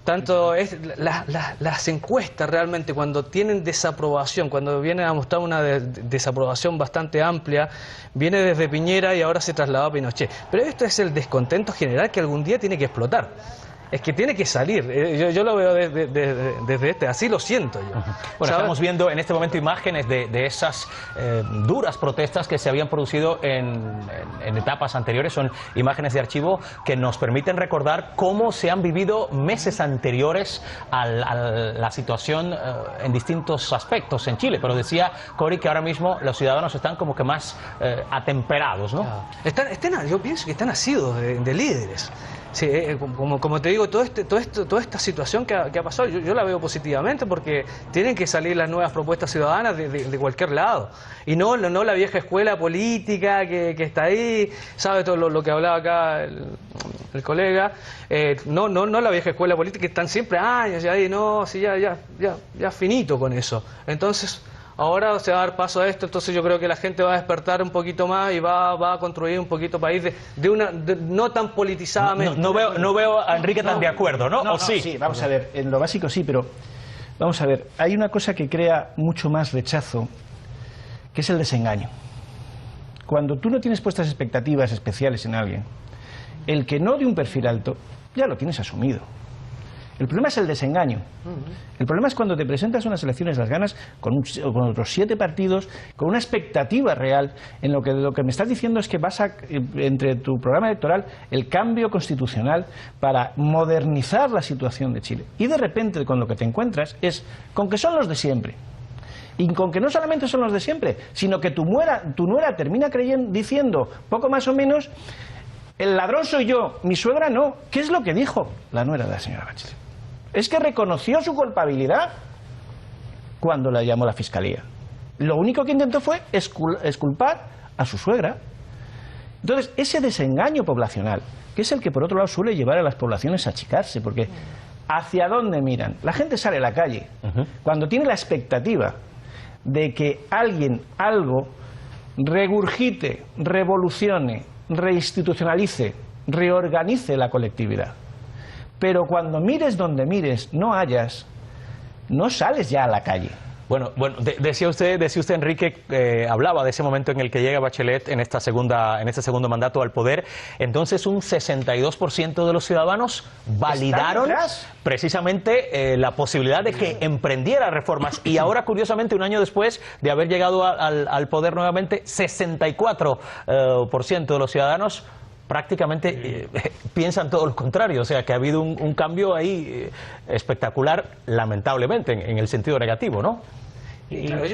tanto es las encuestas realmente cuando tienen desaprobación, cuando vienen a mostrar una desaprobación bastante amplia, viene desde Piñera y ahora se trasladó a Pinochet. Pero esto es el descontento general que algún día tiene que explotar. Es que tiene que salir. Yo lo veo desde así lo siento yo. Bueno, ¿sabes? estamos viendo en este momento imágenes de esas duras protestas que se habían producido en etapas anteriores. Son imágenes de archivo que nos permiten recordar cómo se han vivido meses anteriores a la situación en distintos aspectos en Chile. Pero decía Cori que ahora mismo los ciudadanos están como que más atemperados, ¿no? Yo pienso que están nacidos de líderes. Sí, como te digo, toda esta situación que ha pasado, yo la veo positivamente porque tienen que salir las nuevas propuestas ciudadanas de cualquier lado. Y no la vieja escuela política que está ahí, ¿sabe todo lo que hablaba acá el colega? No la vieja escuela política que están siempre años ya ahí, no, sí, ya finito con eso. Entonces, ahora se va a dar paso a esto, entonces yo creo que la gente va a despertar un poquito más y va a construir un poquito país no tan politizadamente. No veo a Enrique tan de acuerdo, ¿no? ¿O sí? Sí, vamos a ver, en lo básico sí, pero vamos a ver, hay una cosa que crea mucho más rechazo, que es el desengaño. Cuando tú no tienes puestas expectativas especiales en alguien, el que no de un perfil alto, ya lo tienes asumido. El problema es el desengaño. El problema es cuando te presentas unas elecciones, las ganas con otros 7 partidos, con una expectativa real, en lo que me estás diciendo es que vas entre tu programa electoral, el cambio constitucional para modernizar la situación de Chile. Y de repente con lo que te encuentras es con que son los de siempre. Y con que no solamente son los de siempre, sino que tu nuera termina diciendo, poco más o menos, el ladrón soy yo, mi suegra no. ¿Qué es lo que dijo la nuera de la señora Bachelet? Es que reconoció su culpabilidad cuando la llamó la Fiscalía. Lo único que intentó fue exculpar a su suegra. Entonces, ese desengaño poblacional, que es el que por otro lado suele llevar a las poblaciones a achicarse, porque ¿hacia dónde miran? La gente sale a la calle cuando tiene la expectativa de que algo regurgite, revolucione, reinstitucionalice, reorganice la colectividad. Pero cuando mires donde mires, no hayas, no sales ya a la calle. Bueno, decía usted Enrique, hablaba de ese momento en el que llega Bachelet en este segundo mandato al poder. Entonces un 62% de los ciudadanos validaron precisamente la posibilidad de que emprendiera reformas. Y ahora, curiosamente, un año después de haber llegado al poder nuevamente, 64% de los ciudadanos prácticamente piensan todo lo contrario, o sea que ha habido un cambio ahí espectacular, lamentablemente, en el sentido negativo, ¿no? Claro,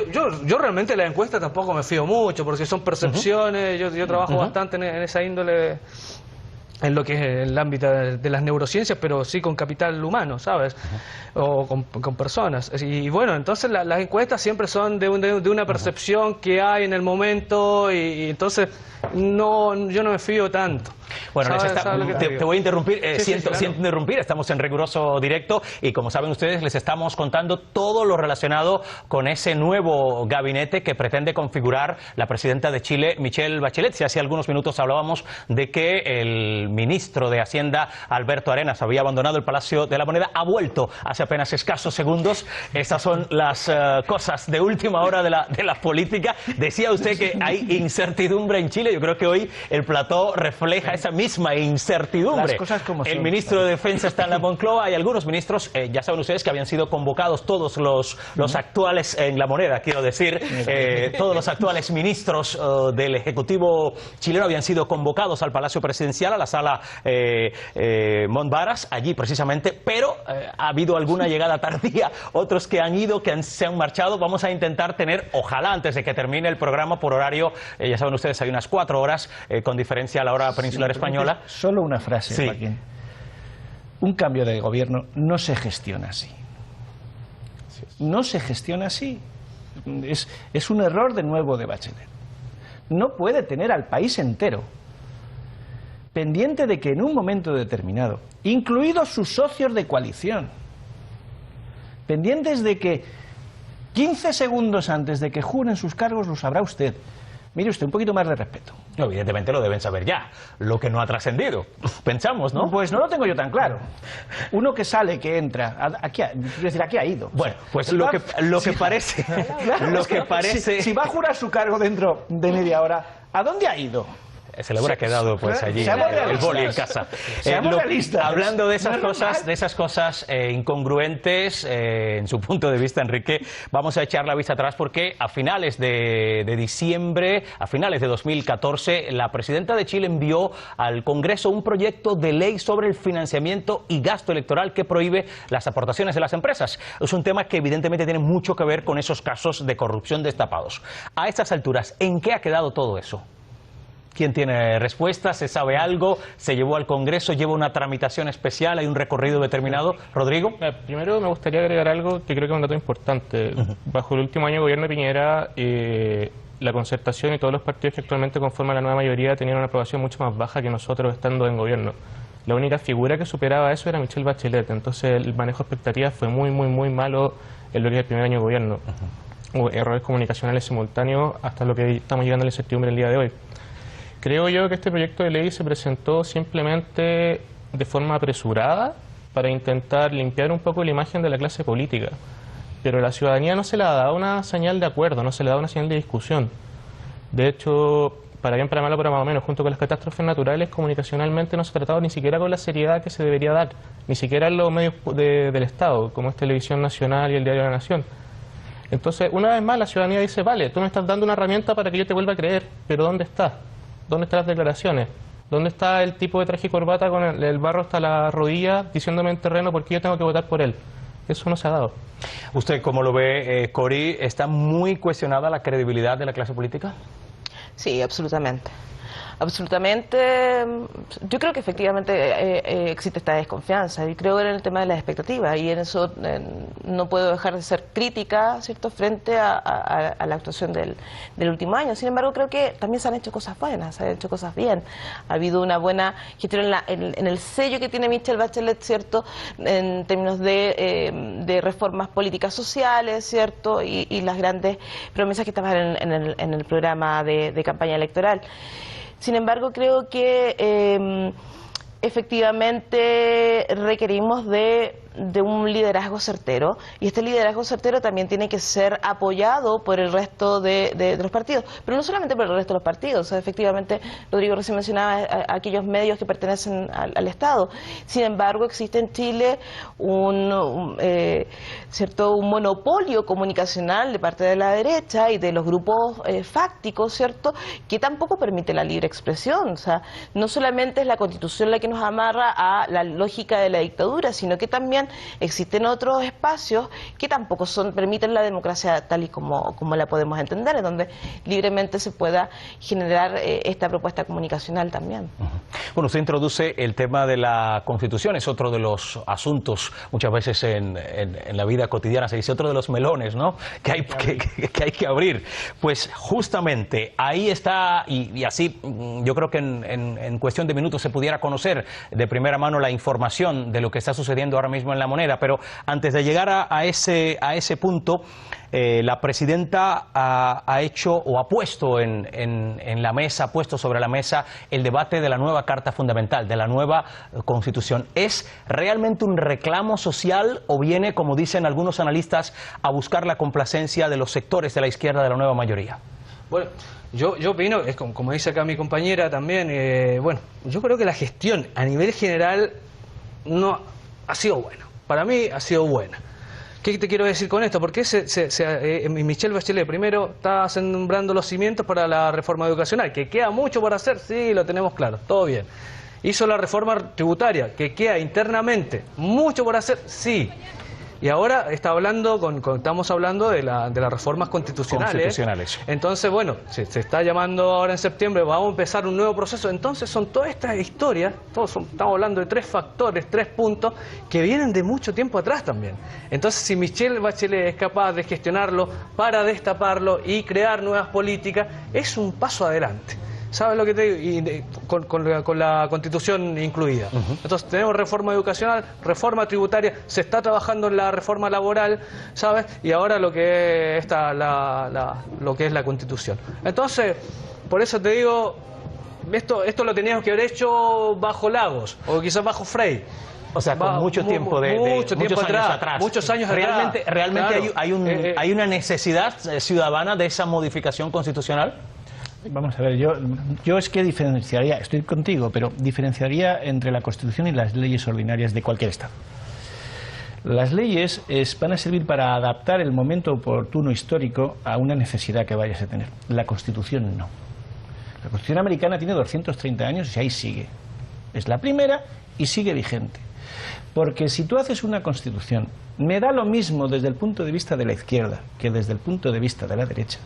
yo realmente de la encuesta tampoco me fío mucho, porque son percepciones, yo trabajo bastante en esa índole, en lo que es el ámbito de las neurociencias, pero sí con capital humano, ¿sabes? O con personas. Y bueno, entonces las encuestas siempre son de una percepción que hay en el momento y entonces yo no me fío tanto. Bueno, te voy a interrumpir, siento interrumpir, estamos en riguroso directo y como saben ustedes les estamos contando todo lo relacionado con ese nuevo gabinete que pretende configurar la presidenta de Chile, Michelle Bachelet. Si hace algunos minutos hablábamos de que el ministro de Hacienda, Alberto Arenas, había abandonado el Palacio de la Moneda, ha vuelto hace apenas escasos segundos. Estas son las cosas de última hora de la política. Decía usted que hay incertidumbre en Chile. Yo creo que hoy el plató refleja esa misma incertidumbre. Las cosas como son. El ministro de Defensa está en la Moncloa. Hay algunos ministros, ya saben ustedes, que habían sido convocados, todos los actuales en la Moneda, quiero decir, todos los actuales ministros del Ejecutivo chileno habían sido convocados al Palacio Presidencial, a la sala Montbaras, allí precisamente, pero ha habido alguna llegada tardía, otros que han ido, se han marchado. Vamos a intentar tener, ojalá antes de que termine el programa por horario, ya saben ustedes, hay unas 4 horas, con diferencia a la hora peninsular española. Solo una frase, sí. Joaquín. Un cambio de gobierno no se gestiona así. No se gestiona así. Es un error de nuevo de Bachelet. No puede tener al país entero pendiente de que en un momento determinado, incluidos sus socios de coalición, pendientes de que 15 segundos antes de que juren sus cargos lo sabrá usted. Mire usted, un poquito más de respeto. No, evidentemente lo deben saber ya, lo que no ha trascendido. Pensamos, ¿no? Pues no lo tengo yo tan claro. Uno que sale, que entra, aquí ha ido. Bueno, pues lo que parece, si va a jurar su cargo dentro de media hora, ¿a dónde ha ido? Se le habrá quedado pues allí el boli en casa. Hablando de esas cosas incongruentes, en su punto de vista, Enrique, vamos a echar la vista atrás porque a finales de diciembre, a finales de 2014, la presidenta de Chile envió al Congreso un proyecto de ley sobre el financiamiento y gasto electoral que prohíbe las aportaciones de las empresas. Es un tema que evidentemente tiene mucho que ver con esos casos de corrupción destapados. A estas alturas, ¿en qué ha quedado todo eso? ¿Quién tiene respuestas? ¿Se sabe algo? ¿Se llevó al Congreso? ¿Lleva una tramitación especial? ¿Hay un recorrido determinado? ¿Rodrigo? Primero me gustaría agregar algo que creo que es un dato importante. Bajo el último año de gobierno de Piñera, la Concertación y todos los partidos que actualmente conforman la nueva mayoría tenían una aprobación mucho más baja que nosotros estando en gobierno. La única figura que superaba eso era Michelle Bachelet. Entonces el manejo de expectativas fue muy malo en lo que es el primer año de gobierno. Hubo errores comunicacionales simultáneos hasta lo que estamos llegando a la incertidumbre el día de hoy. Creo yo que este proyecto de ley se presentó simplemente de forma apresurada para intentar limpiar un poco la imagen de la clase política. Pero la ciudadanía no se le ha dado una señal de acuerdo, no se le ha dado una señal de discusión. De hecho, para bien, para mal o para más o menos, junto con las catástrofes naturales, comunicacionalmente no se ha tratado ni siquiera con la seriedad que se debería dar, ni siquiera en los medios del Estado, como es Televisión Nacional y el Diario de la Nación. Entonces, una vez más, la ciudadanía dice, vale, tú me estás dando una herramienta para que yo te vuelva a creer, pero ¿dónde está? ¿Dónde están las declaraciones? ¿Dónde está el tipo de traje y corbata con el barro hasta la rodilla diciéndome en terreno por qué yo tengo que votar por él? Eso no se ha dado. ¿Usted cómo lo ve, Cori? ¿Está muy cuestionada la credibilidad de la clase política? Sí, absolutamente. Absolutamente. Yo creo que efectivamente existe esta desconfianza y creo en el tema de las expectativas y en eso no puedo dejar de ser crítica, ¿cierto?, frente a la actuación del último año. Sin embargo, creo que también se han hecho cosas buenas, se han hecho cosas bien. Ha habido una buena gestión en el sello que tiene Michelle Bachelet, ¿cierto?, en términos de reformas políticas sociales, ¿cierto?, y las grandes promesas que estaban en el programa de campaña electoral. Sin embargo, creo que efectivamente requerimos de un liderazgo certero y este liderazgo certero también tiene que ser apoyado por el resto de los partidos, pero no solamente por el resto de los partidos. O sea, efectivamente, Rodrigo recién mencionaba aquellos medios que pertenecen al Estado. Sin embargo, existe en Chile un monopolio comunicacional de parte de la derecha y de los grupos fácticos, ¿cierto?, que tampoco permite la libre expresión. O sea, no solamente es la Constitución la que nos amarra a la lógica de la dictadura, sino que también también existen otros espacios que tampoco permiten la democracia tal y como la podemos entender, en donde libremente se pueda generar esta propuesta comunicacional también. Bueno, usted introduce el tema de la Constitución, es otro de los asuntos, muchas veces en la vida cotidiana se dice otro de los melones, ¿no?, que hay que abrir. Pues justamente ahí está, y así yo creo que en cuestión de minutos se pudiera conocer de primera mano la información de lo que está sucediendo ahora mismo en La Moneda, pero antes de llegar a ese punto, la presidenta ha hecho o ha puesto en la mesa, ha puesto sobre la mesa el debate de la nueva Carta Fundamental, de la nueva Constitución. ¿Es realmente un reclamo social o viene, como dicen algunos analistas, a buscar la complacencia de los sectores de la izquierda de la nueva mayoría? Bueno, yo opino, es como dice acá mi compañera también, bueno, yo creo que la gestión a nivel general no ha sido buena. Para mí ha sido buena. ¿Qué te quiero decir con esto? Porque Michelle Bachelet primero está sembrando los cimientos para la reforma educacional, que queda mucho por hacer, sí, lo tenemos claro, todo bien. Hizo la reforma tributaria, que queda internamente mucho por hacer, sí. Y ahora estamos hablando de las reformas constitucionales. Entonces, bueno, se está llamando ahora en septiembre, vamos a empezar un nuevo proceso. Entonces son todas estas historias, estamos hablando de 3 factores, 3 puntos, que vienen de mucho tiempo atrás también. Entonces, si Michelle Bachelet es capaz de gestionarlo para destaparlo y crear nuevas políticas, es un paso adelante. ¿Sabes lo que te digo? Y con la Constitución incluida. Entonces tenemos reforma educacional, reforma tributaria, se está trabajando en la reforma laboral, ¿sabes? Y ahora lo que es lo que es la Constitución. Entonces, por eso te digo, esto lo teníamos que haber hecho bajo Lagos, o quizás bajo Frei. O sea, con muchos años atrás. Muchos años realmente claro. hay una necesidad ciudadana de esa modificación constitucional. Vamos a ver, yo es que diferenciaría, estoy contigo, pero diferenciaría entre la Constitución y las leyes ordinarias de cualquier Estado. Las leyes van a servir para adaptar el momento oportuno histórico a una necesidad que vayas a tener. La Constitución no. La Constitución americana tiene 230 años y ahí sigue. Es la primera y sigue vigente. Porque si tú haces una Constitución, me da lo mismo desde el punto de vista de la izquierda que desde el punto de vista de la derecha,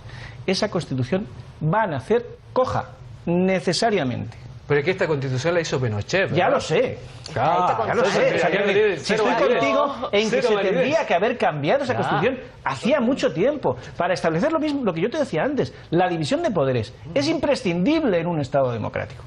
esa Constitución va a nacer coja, necesariamente. Pero es que esta Constitución la hizo Pinochet, ¿verdad? Ya lo sé. Ya lo sé. Si estoy contigo en que se tendría que haber cambiado esa Constitución hacía mucho tiempo para establecer lo mismo, lo que yo te decía antes, la división de poderes. Es imprescindible en un Estado democrático.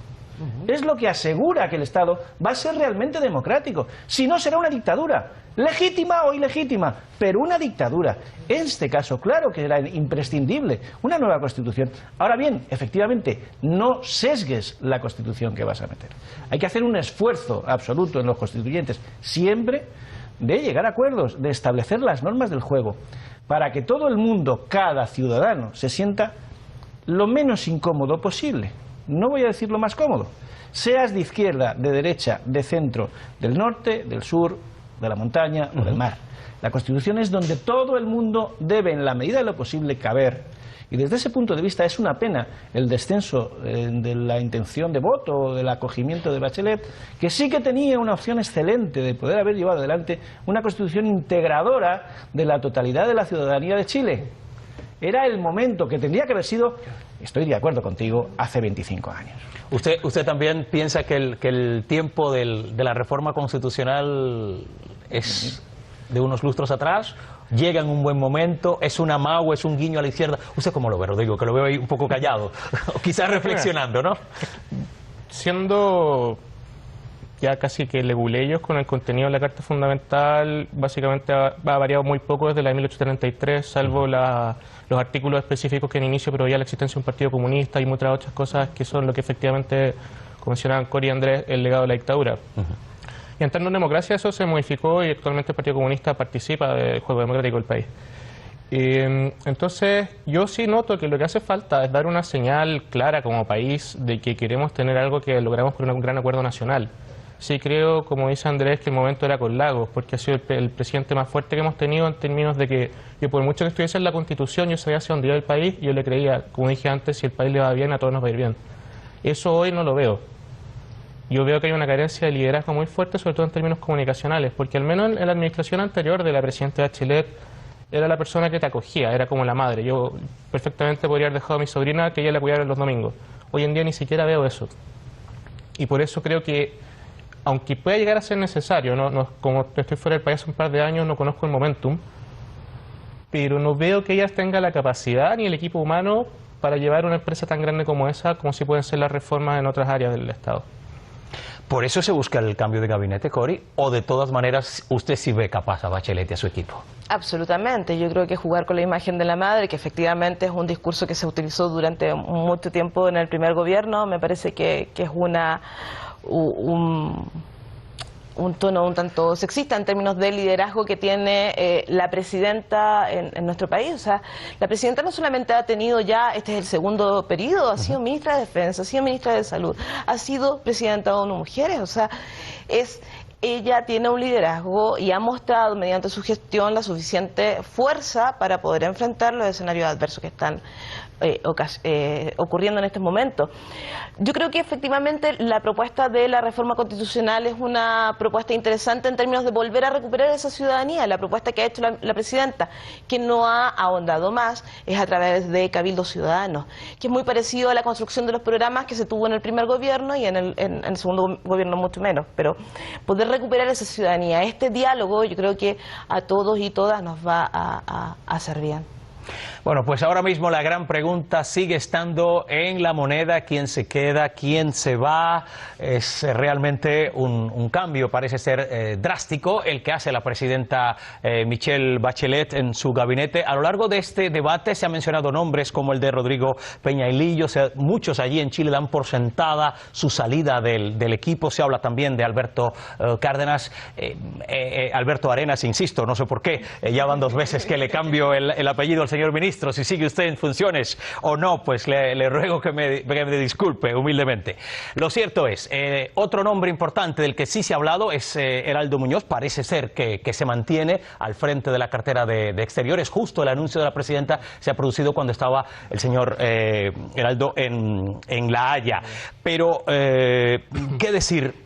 Es lo que asegura que el Estado va a ser realmente democrático. Si no, será una dictadura, legítima o ilegítima, pero una dictadura. En este caso, claro que era imprescindible una nueva Constitución. Ahora bien, efectivamente, no sesgues la Constitución que vas a meter. Hay que hacer un esfuerzo absoluto en los constituyentes, siempre, de llegar a acuerdos, de establecer las normas del juego, para que todo el mundo, cada ciudadano, se sienta lo menos incómodo posible. No voy a decir lo más cómodo. Seas de izquierda, de derecha, de centro, del norte, del sur, de la montaña o del mar. La Constitución es donde todo el mundo debe, en la medida de lo posible, caber. Y desde ese punto de vista es una pena el descenso de la intención de voto o del acogimiento de Bachelet, que sí que tenía una opción excelente de poder haber llevado adelante una Constitución integradora de la totalidad de la ciudadanía de Chile. Era el momento que tendría que haber sido, estoy de acuerdo contigo, hace 25 años. ¿Usted también piensa que el tiempo de la reforma constitucional es de unos lustros atrás? ¿Llega en un buen momento? ¿Es un amago? ¿Es un guiño a la izquierda? ¿Usted cómo lo ve, Rodrigo? Que lo veo ahí un poco callado, o quizás reflexionando, ¿no? Siendo ya casi que leguleyos con el contenido de la Carta Fundamental, básicamente ha variado muy poco desde la de 1833, salvo los artículos específicos que en inicio preveía la existencia de un partido comunista y muchas otras cosas que son lo que efectivamente, como mencionaban Cori y Andrés, el legado de la dictadura. Y en términos de democracia eso se modificó y actualmente el Partido Comunista participa del juego democrático del país. Entonces yo sí noto que lo que hace falta es dar una señal clara como país de que queremos tener algo que logramos por un gran acuerdo nacional. Sí creo, como dice Andrés, que el momento era con Lagos, porque ha sido el presidente más fuerte que hemos tenido en términos de que por mucho que estuviese en la Constitución, yo sabía hacia dónde iba el país y yo le creía, como dije antes, si el país le va bien, a todos nos va a ir bien. Eso hoy no lo veo. yo veo que hay una carencia de liderazgo muy fuerte, sobre todo en términos comunicacionales, porque al menos en la administración anterior de la presidenta Bachelet era la persona que te acogía, era como la madre. Yo perfectamente podría haber dejado a mi sobrina que ella la cuidara los domingos. Hoy en día ni siquiera veo eso. Y por eso creo que, aunque pueda llegar a ser necesario, como estoy fuera del país hace un par de años, no conozco el momentum, pero no veo que ella tenga la capacidad ni el equipo humano para llevar una empresa tan grande como esa, como si pueden ser las reformas en otras áreas del Estado. ¿Por eso se busca el cambio de gabinete, Cori? ¿O de todas maneras usted sí ve capaz a Bachelet y a su equipo? Absolutamente. Yo creo que jugar con la imagen de la madre, que efectivamente es un discurso que se utilizó durante mucho tiempo en el primer gobierno, me parece que es un tono un tanto sexista en términos de liderazgo que tiene la presidenta en nuestro país. O sea, la presidenta no solamente ha tenido ya, este es el segundo periodo, ha sido ministra de Defensa, ha sido ministra de Salud, ha sido presidenta de ONU Mujeres. O sea, ella tiene un liderazgo y ha mostrado mediante su gestión la suficiente fuerza para poder enfrentar los escenarios adversos que están ocurriendo en este momento. Yo creo que efectivamente la propuesta de la reforma constitucional es una propuesta interesante en términos de volver a recuperar esa ciudadanía. La propuesta que ha hecho la presidenta, que no ha ahondado más, es a través de cabildos ciudadanos, que es muy parecido a la construcción de los programas que se tuvo en el primer gobierno y en el segundo gobierno mucho menos. Pero poder recuperar esa ciudadanía, este diálogo, yo creo que a todos y todas nos va a hacer bien. Bueno, pues ahora mismo la gran pregunta sigue estando en la moneda: quién se queda, quién se va. Es realmente un cambio, parece ser drástico, el que hace la presidenta Michelle Bachelet en su gabinete. A lo largo de este debate se han mencionado nombres como el de Rodrigo Peña y Lillo. Muchos allí en Chile dan por sentada su salida del equipo. Se habla también de Alberto Cárdenas, Alberto Arenas, insisto, no sé por qué, ya van 2 veces que le cambio el apellido al señor ministro. Si sigue usted en funciones o no, pues le ruego que me disculpe humildemente. Lo cierto es, otro nombre importante del que sí se ha hablado es Heraldo Muñoz. Parece ser que se mantiene al frente de la cartera de Exteriores. Justo el anuncio de la presidenta se ha producido cuando estaba el señor Heraldo en La Haya. Pero, ¿qué decir?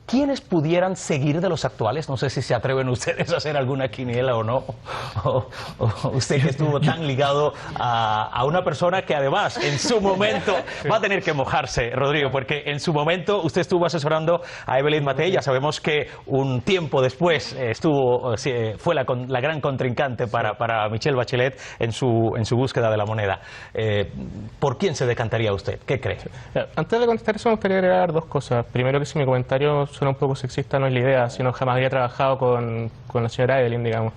¿Quiénes pudieran seguir de los actuales? No sé si se atreven ustedes a hacer alguna quiniela o no. O usted que estuvo tan ligado a una persona que además en su momento va a tener que mojarse, Rodrigo, porque en su momento usted estuvo asesorando a Evelyn Matei. Ya sabemos que un tiempo después fue la gran contrincante para Michelle Bachelet en su búsqueda de la moneda. ¿Por quién se decantaría usted? ¿Qué cree? Antes de contestar eso me gustaría agregar 2 cosas. Primero, que si mi comentario suena un poco sexista, no es la idea, sino jamás había trabajado con la señora Evelyn, digamos.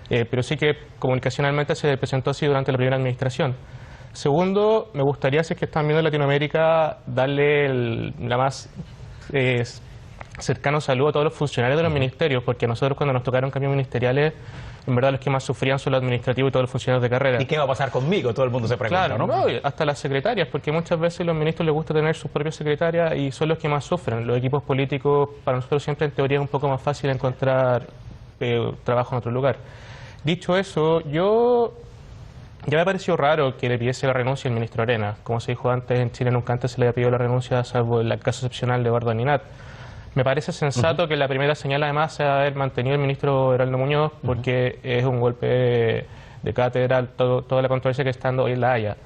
Pero sí que comunicacionalmente se presentó así durante la primera administración. Segundo, me gustaría, si es que están viendo Latinoamérica, darle la más cercano saludo a todos los funcionarios de los ministerios, porque a nosotros cuando nos tocaron cambios ministeriales, en verdad los que más sufrían son los administrativos y todos los funcionarios de carrera. ¿Y qué va a pasar conmigo? Todo el mundo se pregunta, claro, ¿no? Hasta las secretarias, porque muchas veces a los ministros les gusta tener sus propias secretarias y son los que más sufren. Los equipos políticos, para nosotros siempre en teoría es un poco más fácil encontrar trabajo en otro lugar. Dicho eso, ya me pareció raro que le pidiese la renuncia al ministro Arenas. Como se dijo antes, en Chile nunca antes se le había pedido la renuncia, salvo el caso excepcional de Eduardo Aninat. Me parece sensato que la primera señal además sea haber mantenido el ministro Heraldo Muñoz, porque es un golpe de cátedra toda la controversia que está hoy en La Haya.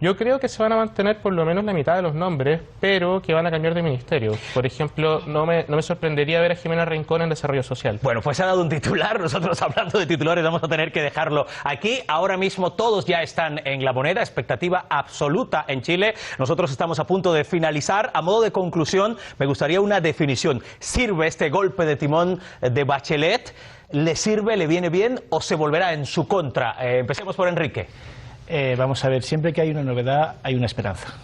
Yo creo que se van a mantener por lo menos la mitad de los nombres, pero que van a cambiar de ministerio. Por ejemplo, no me sorprendería ver a Jimena Rincón en Desarrollo Social. Bueno, pues ha dado un titular. Nosotros, hablando de titulares, vamos a tener que dejarlo aquí. Ahora mismo todos ya están en la moneda, expectativa absoluta en Chile. Nosotros estamos a punto de finalizar. A modo de conclusión, me gustaría una definición. ¿Sirve este golpe de timón de Bachelet? ¿Le sirve, le viene bien o se volverá en su contra? Empecemos por Enrique. Vamos a ver, siempre que hay una novedad hay una esperanza.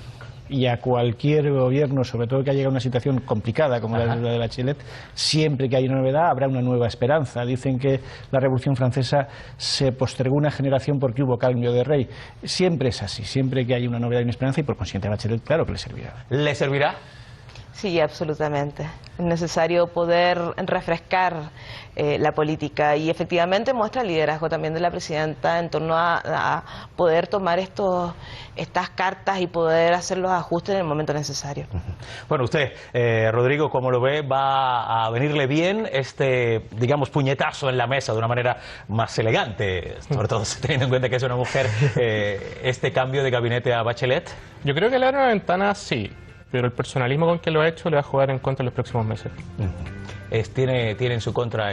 Y a cualquier gobierno, sobre todo que ha llegado a una situación complicada como la de Bachelet, siempre que hay una novedad habrá una nueva esperanza. Dicen que la Revolución Francesa se postergó una generación porque hubo cambio de rey. Siempre es así, siempre que hay una novedad hay una esperanza, y por consiguiente a Bachelet claro que le servirá. ¿Le servirá? Sí, absolutamente. Es necesario poder refrescar la política y efectivamente muestra el liderazgo también de la presidenta en torno a poder tomar estas cartas y poder hacer los ajustes en el momento necesario. Bueno, usted, Rodrigo, ¿cómo lo ve? ¿Va a venirle bien este, digamos, puñetazo en la mesa de una manera más elegante, sobre todo teniendo en cuenta que es una mujer, este cambio de gabinete a Bachelet? Yo creo que le abre una ventana, sí, pero el personalismo con que lo ha hecho le va a jugar en contra en los próximos meses. Tiene en su contra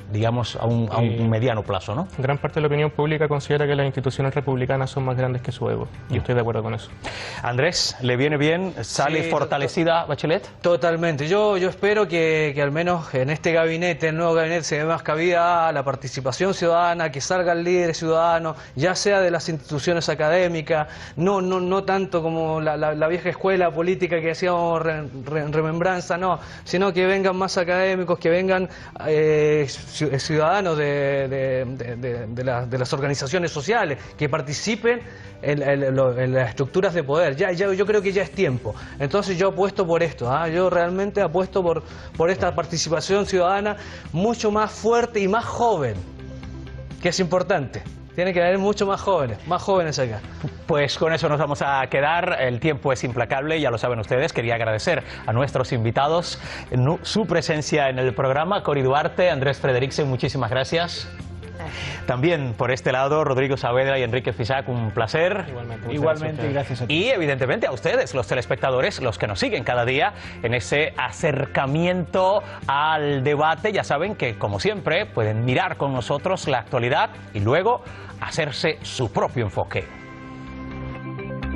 digamos, a un mediano plazo, ¿no? Gran parte de la opinión pública considera que las instituciones republicanas son más grandes que su ego. Y estoy de acuerdo con eso. Andrés, ¿le viene bien? ¿Sale fortalecida Bachelet? Totalmente. Yo espero que al menos en este gabinete, el nuevo gabinete, se dé más cabida a la participación ciudadana, que salgan líderes ciudadanos, ya sea de las instituciones académicas, no tanto como la vieja escuela política que hacíamos remembranza, no, sino que vengan más académicos, que vengan ciudadanos de las organizaciones sociales, que participen en las estructuras de poder. Yo creo que ya es tiempo. Entonces yo apuesto por esto, yo realmente apuesto por esta participación ciudadana mucho más fuerte y más joven, que es importante. Tiene que haber mucho más jóvenes acá. Pues con eso nos vamos a quedar. El tiempo es implacable, ya lo saben ustedes. Quería agradecer a nuestros invitados su presencia en el programa. Cori Duarte, Andrés Frederiksen, muchísimas gracias. También por este lado, Rodrigo Saavedra y Enrique Fisac, un placer. Igualmente, gracias a ti. Y evidentemente a ustedes, los telespectadores, los que nos siguen cada día en ese acercamiento al debate. Ya saben que, como siempre, pueden mirar con nosotros la actualidad y luego hacerse su propio enfoque.